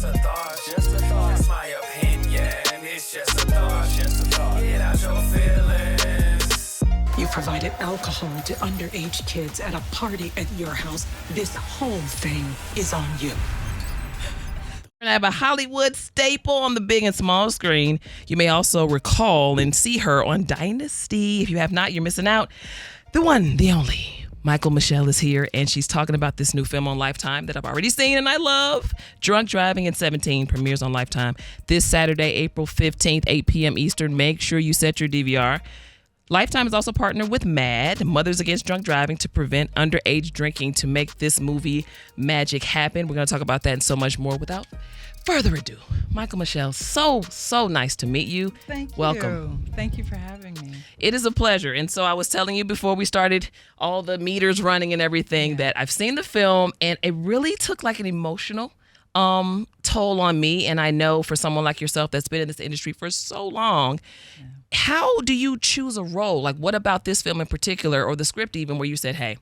just a thought, just a thought. It's my opinion, it's just a thought, just a thought. Get out your feelings. You provided alcohol to underage kids at a party at your house. This whole thing is on you. I have a Hollywood staple on the big and small screen. You may also recall and see her on Dynasty. If you have not, you're missing out. The one, the only, Michael Michele is here, and she's talking about this new film on Lifetime that I've already seen and I love. Drunk Driving at 17 premieres on Lifetime this Saturday, April 15th, 8 p.m. Eastern. Make sure you set your DVR. Lifetime is also partnered with MAD, Mothers Against Drunk Driving, to prevent underage drinking to make this movie magic happen. We're going to talk about that and so much more. Without further ado, Michael Michele, so nice to meet you. Thank you. Welcome. Thank you for having me. It is a pleasure. And so I was telling you before we started all the meters running and everything that I've seen the film, and it really took like an emotional toll on me. And I know for someone like yourself that's been in this industry for so long, how do you choose a role? Like, what about this film in particular, or the script even, where you said, hey,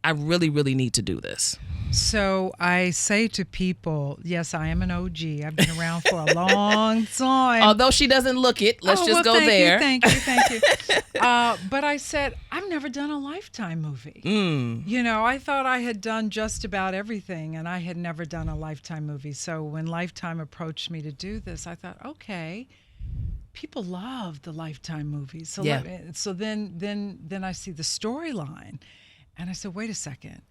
I really, really need to do this? So I say to people, yes, I am an OG. I've been around for a long time. Although she doesn't look it. Let's just go thank there. Thank you. But I said, I've never done a Lifetime movie. You know, I thought I had done just about everything, and I had never done a Lifetime movie. So when Lifetime approached me to do this, I thought, okay, people love the Lifetime movies. So so then I see the storyline, and I said, wait a second.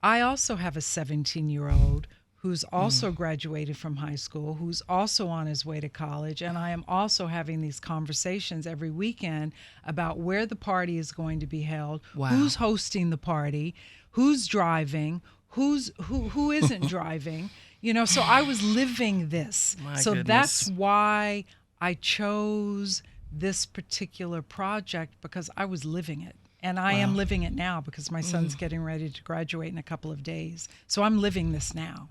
I also have a 17-year-old who's also graduated from high school, who's also on his way to college, and I am also having these conversations every weekend about where the party is going to be held, who's hosting the party, who's driving, who isn't driving. You know, so I was living this. So that's why I chose this particular project, because I was living it. And I am living it now, because my son's getting ready to graduate in a couple of days. So I'm living this now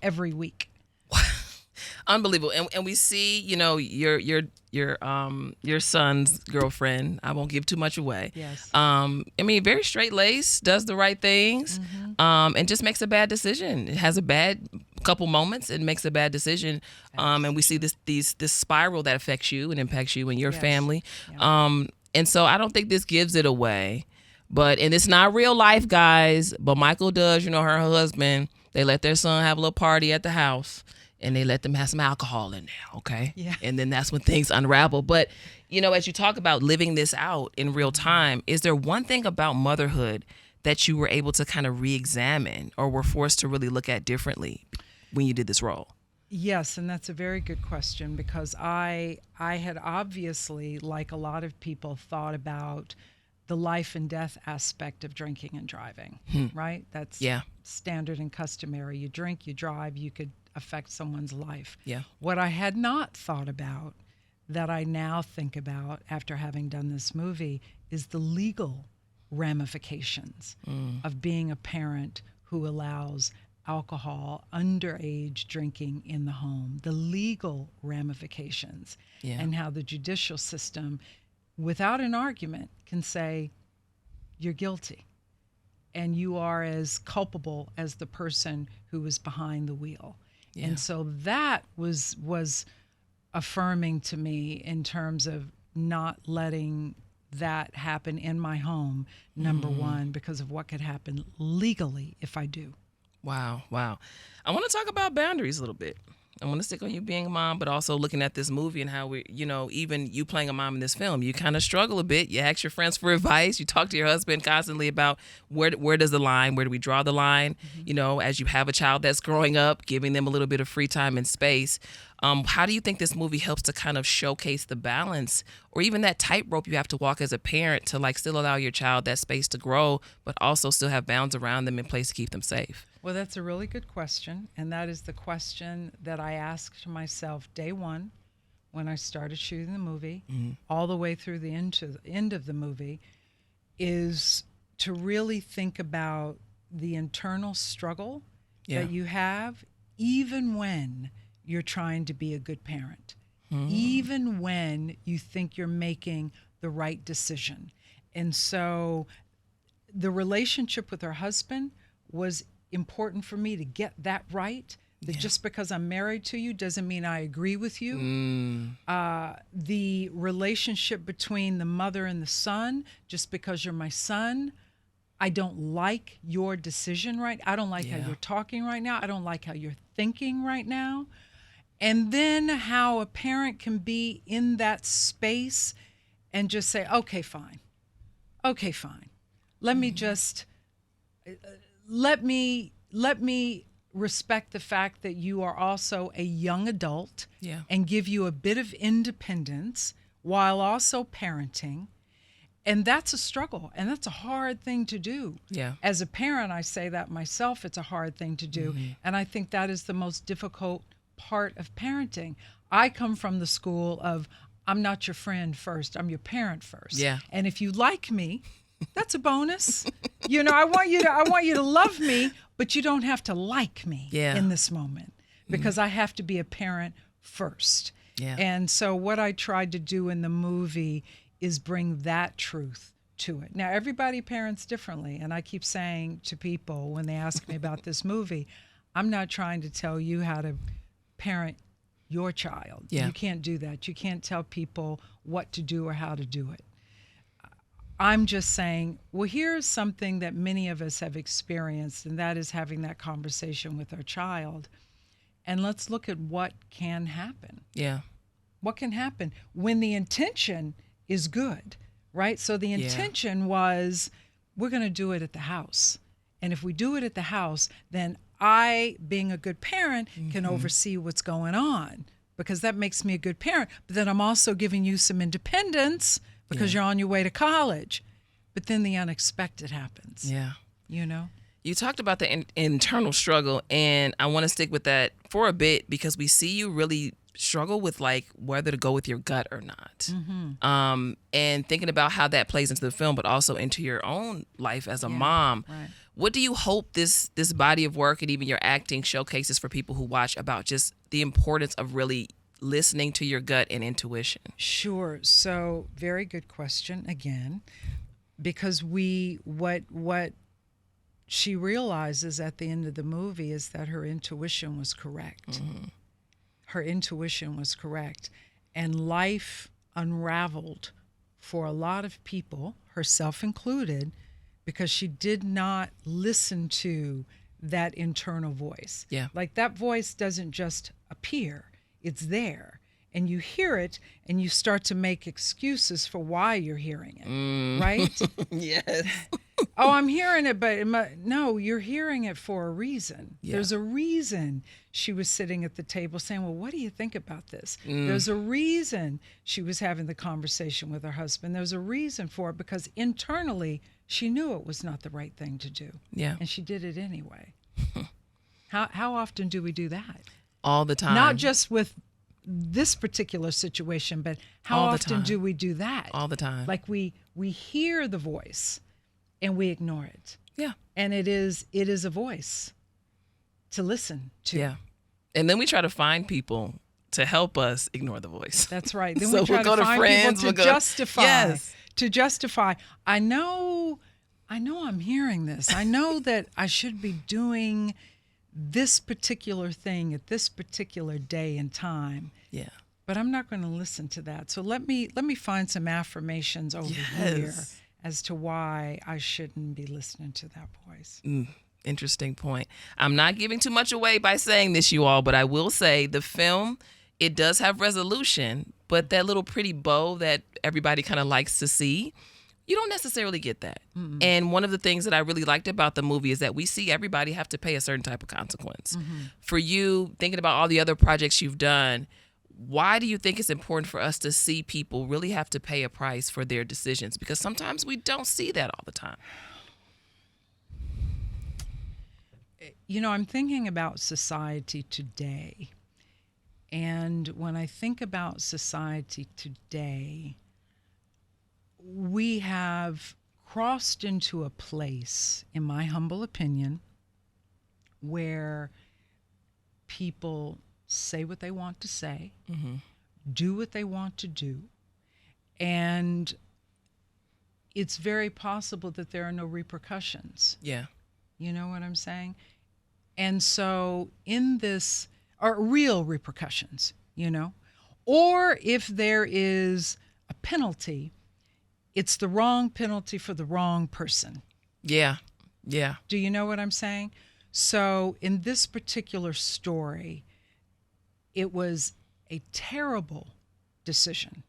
every week. Unbelievable. And we see, you know, your son's girlfriend. I won't give too much away. Yes. I mean, very straight laced, does the right things, and just makes a bad decision. It has a bad couple moments and makes a bad decision. And we see this spiral that affects you and impacts you and your family. Yeah. And so I don't think this gives it away. And it's not real life, guys. But Michael does, you know, her husband, they let their son have a little party at the house, and they let them have some alcohol in there, okay? Yeah. And then that's when things unravel. But, you know, as you talk about living this out in real time, is there one thing about motherhood that you were able to kind of re-examine or were forced to really look at differently when you did this role? Yes, and that's a very good question, because I had obviously, like a lot of people, thought about the life and death aspect of drinking and driving, right? That's standard and customary. You drink, you drive, you could affect someone's life. Yeah. What I had not thought about, that I now think about after having done this movie, is the legal ramifications of being a parent who allows alcohol, underage drinking in the home, the legal ramifications, and how the judicial system, without an argument, can say you're guilty and you are as culpable as the person who was behind the wheel. Yeah. And so that was affirming to me in terms of not letting that happen in my home, number one, because of what could happen legally if I do. Wow. I want to talk about boundaries a little bit. I want to stick on you being a mom, but also looking at this movie and how we, you know, even you playing a mom in this film, you kind of struggle a bit. You ask your friends for advice. You talk to your husband constantly about where does the line, where do we draw the line? You know, as you have a child that's growing up, giving them a little bit of free time and space. How do you think this movie helps to kind of showcase the balance, or even that tightrope you have to walk as a parent to like still allow your child that space to grow, but also still have bounds around them in place to keep them safe? Well, that's a really good question, and that is the question that I asked myself day one when I started shooting the movie, all the way through the end of the movie, is to really think about the internal struggle that you have, even when you're trying to be a good parent, even when you think you're making the right decision. And so the relationship with her husband was important for me to get that right, That just because I'm married to you doesn't mean I agree with you. The relationship between the mother and the son, just because you're my son, I don't like your decision right. I don't like how you're talking right now. I don't like how you're thinking right now. And then how a parent can be in that space and just say, okay, fine. Okay, fine. Let me just, let me respect the fact that you are also a young adult and give you a bit of independence while also parenting. And that's a struggle, and that's a hard thing to do. Yeah. As a parent, I say that myself, it's a hard thing to do. And I think that is the most difficult part of parenting. I come from the school of, I'm not your friend first, I'm your parent first. Yeah. And if you like me, that's a bonus. You know, I want you to love me, but you don't have to like me in this moment, because I have to be a parent first. Yeah. And so what I tried to do in the movie is bring that truth to it. Now, everybody parents differently, and I keep saying to people when they ask me about this movie, I'm not trying to tell you how to parent your child. Yeah. You can't do that. You can't tell people what to do or how to do it. I'm just saying, well, here's something that many of us have experienced, and that is having that conversation with our child. And let's look at what can happen. Yeah. What can happen when the intention is good, right? So the intention was, we're going to do it at the house. And if we do it at the house, then I, being a good parent, can oversee what's going on, because that makes me a good parent. But then I'm also giving you some independence because you're on your way to college. But then the unexpected happens. Yeah. You know? You talked about the internal struggle, and I want to stick with that for a bit, because we see you really struggle with like whether to go with your gut or not. And thinking about how that plays into the film, but also into your own life as a mom. Right. What do you hope this body of work and even your acting showcases for people who watch about just the importance of really listening to your gut and intuition? Sure. So very good question again, because what she realizes at the end of the movie is that her intuition was correct. Her intuition was correct. And life unraveled for a lot of people, herself included, because she did not listen to that internal voice. Yeah. Like, that voice doesn't just appear, it's there. And you hear it and you start to make excuses for why you're hearing it, right? Yes. Oh, I'm hearing it, but no, you're hearing it for a reason. Yeah. There's a reason she was sitting at the table saying, well, what do you think about this? There's a reason she was having the conversation with her husband. There's a reason for it, because internally she knew it was not the right thing to do. Yeah. And she did it anyway. How often do we do that? All the time. Not just with this particular situation, but how All the often time. do we do that? All the time. Like we hear the voice and we ignore it. Yeah. And it is a voice to listen to. Yeah. And then we try to find people to help us ignore the voice. That's right. Then So we try we'll go to to find friends, people to we'll go- justify. Yes. To justify. I know I'm hearing this. I know that I should be doing this particular thing at this particular day and time. Yeah. But I'm not going to listen to that. So let me find some affirmations over here as to why I shouldn't be listening to that voice. Interesting point. I'm not giving too much away by saying this, you all, but I will say the film, it does have resolution, but that little pretty bow that everybody kind of likes to see, you don't necessarily get that. And one of the things that I really liked about the movie is that we see everybody have to pay a certain type of consequence. For you, thinking about all the other projects you've done, why do you think it's important for us to see people really have to pay a price for their decisions? Because sometimes we don't see that all the time. You know, I'm thinking about society today. And when I think about society today, we have crossed into a place, in my humble opinion, where people say what they want to say, do what they want to do, and it's very possible that there are no repercussions. Yeah. You know what I'm saying? And so in this are real repercussions, you know, or if there is a penalty, it's the wrong penalty for the wrong person. Yeah. Yeah. Do you know what I'm saying? So in this particular story, it was a terrible decision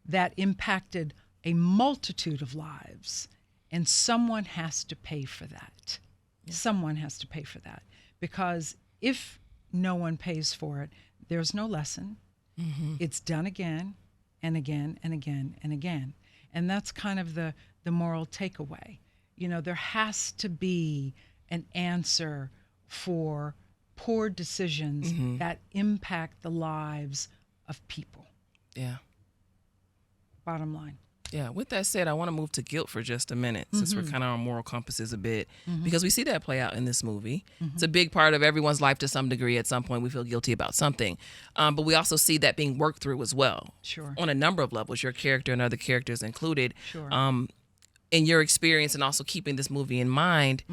that impacted a multitude of lives, and someone has to pay for that. Yeah. Someone has to pay for that, because if no one pays for it, there's no lesson. Mm-hmm. It's done again and again and again and again. And that's kind of the moral takeaway. You know, there has to be an answer for poor decisions that impact the lives of people. Yeah. Bottom line. Yeah. With that said, I want to move to guilt for just a minute, since we're kind of on moral compasses a bit, because we see that play out in this movie. It's a big part of everyone's life to some degree. At some point, we feel guilty about something. But we also see that being worked through as well. Sure. On a number of levels, your character and other characters included. Sure. In your experience, and also keeping this movie in mind,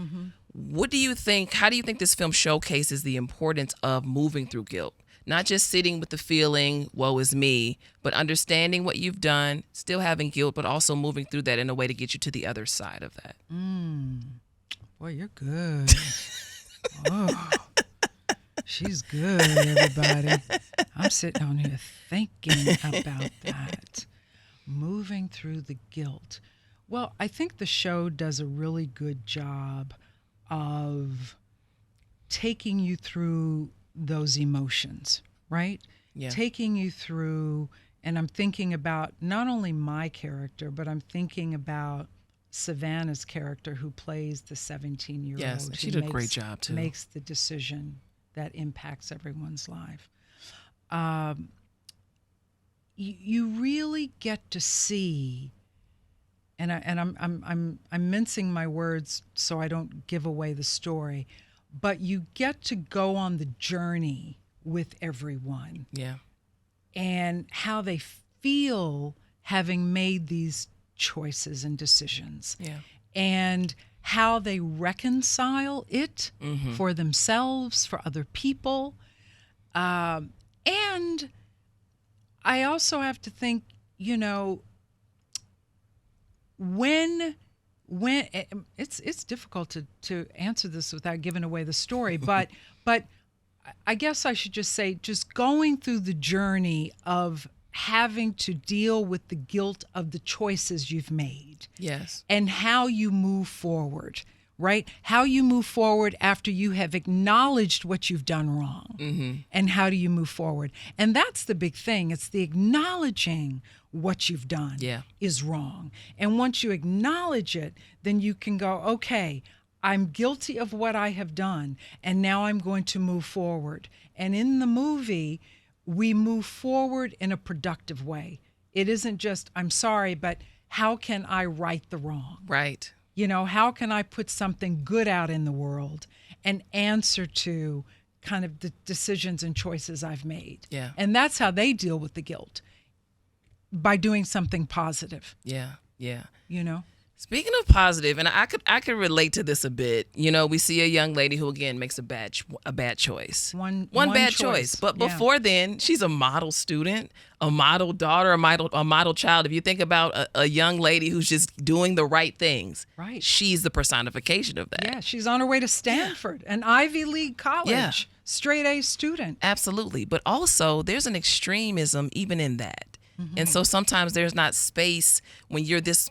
what do you think, how do you think this film showcases the importance of moving through guilt? Not just sitting with the feeling, woe is me, but understanding what you've done, still having guilt, but also moving through that in a way to get you to the other side of that. Boy, you're good. Oh, she's good, everybody. I'm sitting on here thinking about that. Moving through the guilt. Well, I think the show does a really good job of taking you through those emotions, right? Yeah. Taking you through, and I'm thinking about not only my character, but I'm thinking about Savannah's character, who plays the 17-year-old. Yes, she did a great job too. Makes the decision that impacts everyone's life. You really get to see, and I'm mincing my words so I don't give away the story, but you get to go on the journey with everyone. Yeah. And how they feel having made these choices and decisions. Yeah. And how they reconcile it for themselves, for other people. And I also have to think, you know, when it's difficult to answer this without giving away the story, but I guess I should just say, just going through the journey of having to deal with the guilt of the choices you've made. Yes. And how you move forward, right? How you move forward after you have acknowledged what you've done wrong. And how do you move forward? And that's the big thing. It's the acknowledging what you've done is wrong. And once you acknowledge it, then you can go, okay, I'm guilty of what I have done, and now I'm going to move forward. And in the movie, we move forward in a productive way. It isn't just, I'm sorry, but how can I right the wrong? Right. You know, how can I put something good out in the world and answer to kind of the decisions and choices I've made? Yeah. And that's how they deal with the guilt, by doing something positive. Yeah. Yeah. You know? Speaking of positive, and I could relate to this a bit. You know, we see a young lady who again makes a bad choice. One bad choice. But before then, she's a model student, a model daughter, a model child. If you think about a young lady who's just doing the right things, right, she's the personification of that. Yeah, she's on her way to Stanford, an Ivy League college, straight A student. Absolutely. But also, there's an extremism even in that. And so sometimes there's not space when you're this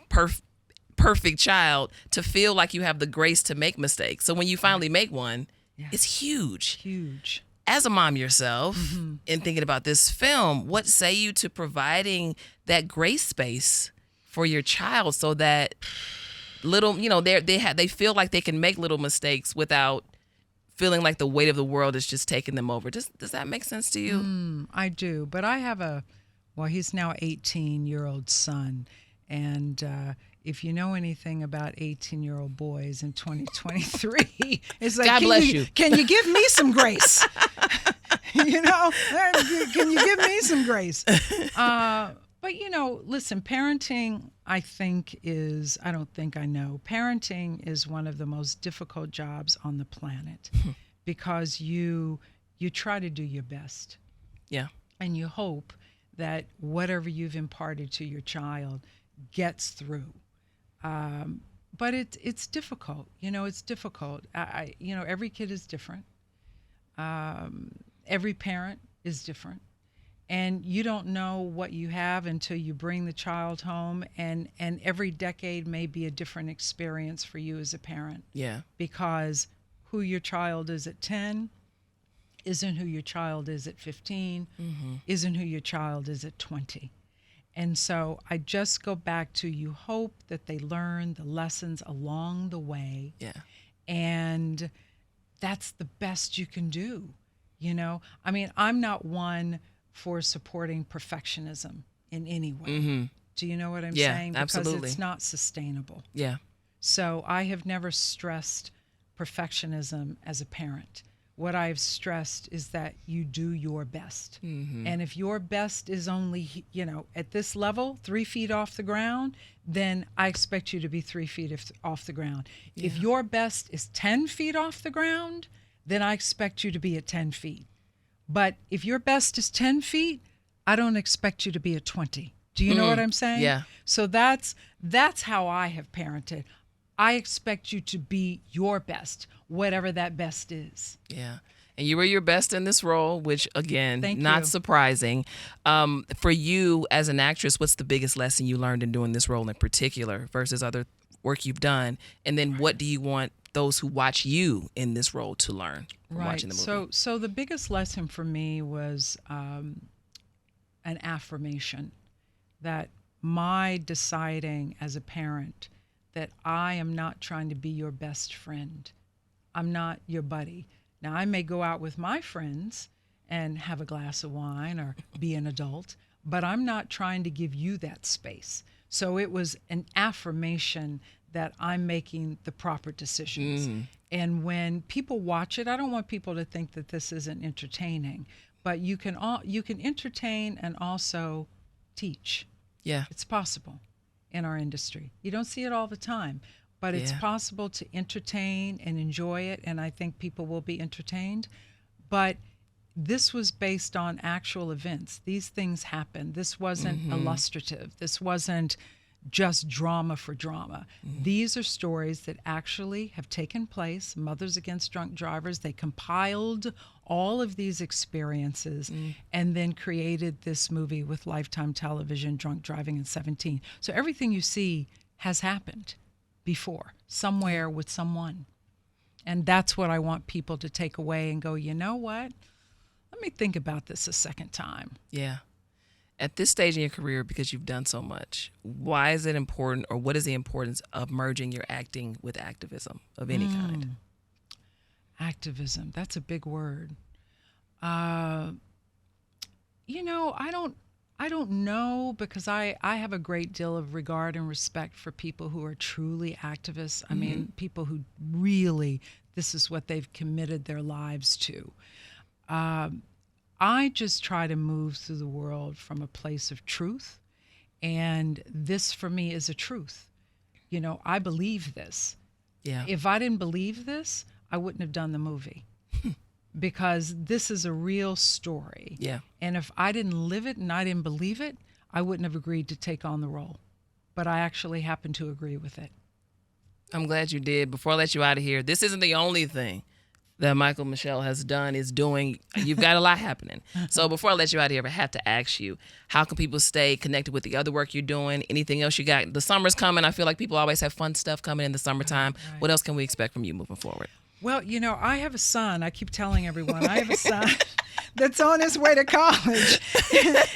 perfect child to feel like you have the grace to make mistakes. So when you finally make one, it's huge. Huge. As a mom yourself, in thinking about this film, what say you to providing that grace space for your child so that little, you know, they feel like they can make little mistakes without feeling like the weight of the world is just taking them over? Does that make sense to you? I do, but I have he's now 18-year-old son, and if you know anything about 18-year-old boys in 2023, it's like, God bless you. Can you give me some grace? You know, can you give me some grace? But, you know, listen, parenting, parenting is one of the most difficult jobs on the planet, because you try to do your best. Yeah. And you hope that whatever you've imparted to your child gets through. But it's difficult. It's difficult. Every kid is different. Every parent is different. And you don't know what you have until you bring the child home. And every decade may be a different experience for you as a parent. Yeah. Because who your child is at 10 isn't who your child is at 15, isn't who your child is at 20. And so I just go back to, you hope that they learn the lessons along the way. Yeah. And that's the best you can do. I mean, I'm not one for supporting perfectionism in any way. Do you know what I'm saying? Because absolutely. it's not sustainable. Yeah. So I have never stressed perfectionism as a parent. What I've stressed is that you do your best. And if your best is only, at this level, 3 feet off the ground, then I expect you to be 3 feet off the ground. Yeah. If your best is 10 feet off the ground, then I expect you to be at 10 feet. But if your best is 10 feet, I don't expect you to be at 20. Do you know what I'm saying? Yeah. So that's how I have parented. I expect you to be your best, whatever that best is. Yeah. And you were your best in this role, which, again, Thank not you. surprising. For you as an actress, what's the biggest lesson you learned in doing this role in particular versus other work you've done? And then what do you want those who watch you in this role to learn from watching the movie? So the biggest lesson for me was an affirmation that my deciding as a parent that I am not trying to be your best friend. I'm not your buddy. Now, I may go out with my friends and have a glass of wine or be an adult, but I'm not trying to give you that space. So it was an affirmation that I'm making the proper decisions. And when people watch it, I don't want people to think that this isn't entertaining, but you can entertain and also teach. Yeah. It's possible in our industry. You don't see it all the time, but it's possible to entertain and enjoy it, and I think people will be entertained. But this was based on actual events. These things happened. This wasn't illustrative. This wasn't just drama for drama. These are stories that actually have taken place. Mothers Against Drunk Drivers, they compiled all of these experiences and then created this movie with Lifetime Television, Drunk Driving in 17. So everything you see has happened before, somewhere with someone. And that's what I want people to take away and go, you know what? Let me think about this a second time. Yeah. At this stage in your career, because you've done so much, why is it important, or what is the importance of merging your acting with activism of any kind? Activism, that's a big word. I don't know, because I have a great deal of regard and respect for people who are truly activists. I mean, people who really, this is what they've committed their lives to. I just try to move through the world from a place of truth. And this for me is a truth. I believe this. Yeah. If I didn't believe this, I wouldn't have done the movie. Because this is a real story. Yeah. And if I didn't live it and I didn't believe it, I wouldn't have agreed to take on the role. But I actually happen to agree with it. I'm glad you did. Before I let you out of here, this isn't the only thing that Michael Michele is doing. You've got a lot happening. So before I let you out of here, I have to ask you, how can people stay connected with the other work you're doing? Anything else you got? The summer's coming. I feel like people always have fun stuff coming in the summertime. Right. What else can we expect from you moving forward? Well, I have a son. I keep telling everyone I have a son that's on his way to college.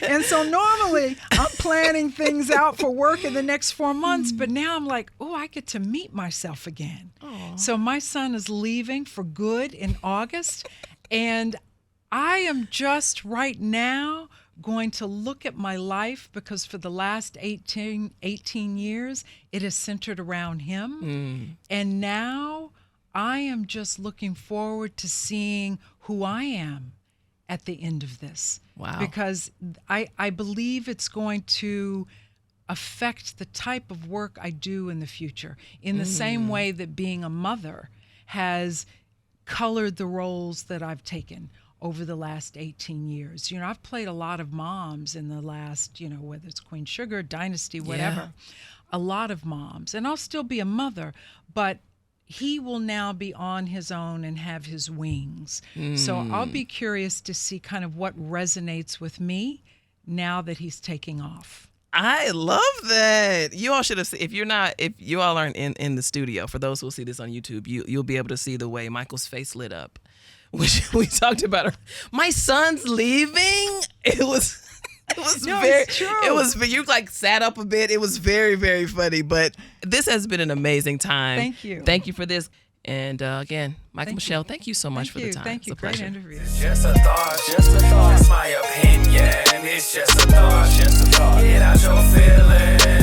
And so normally I'm planning things out for work in the next 4 months, but now I'm like, oh, I get to meet myself again. Aww. So my son is leaving for good in August, and I am just right now going to look at my life, because for the last 18 years, it is centered around him. And now I am just looking forward to seeing who I am at the end of this. Wow. Because I believe it's going to affect the type of work I do in the future, in the same way that being a mother has colored the roles that I've taken over the last 18 years. You know, I've played a lot of moms in the last, you know, whether it's Queen Sugar, Dynasty, whatever, a lot of moms. And I'll still be a mother, but he will now be on his own and have his wings. So I'll be curious to see kind of what resonates with me now that he's taking off. I love that. You all should have seen, if you all aren't in the studio, for those who will see this on YouTube, you'll be able to see the way Michael's face lit up. Which we talked about. My son's leaving. It was No, very, it's true. it was, you like sat up a bit. It was very, very funny, but this has been an amazing time. Thank you. Thank you for this. And again, Michael Michele, thank you so much for the time. Thank you. It's a Great pleasure. interview. Just a thought, just a thought. It's my opinion. It's just a thought, just a thought. Get out your feelings.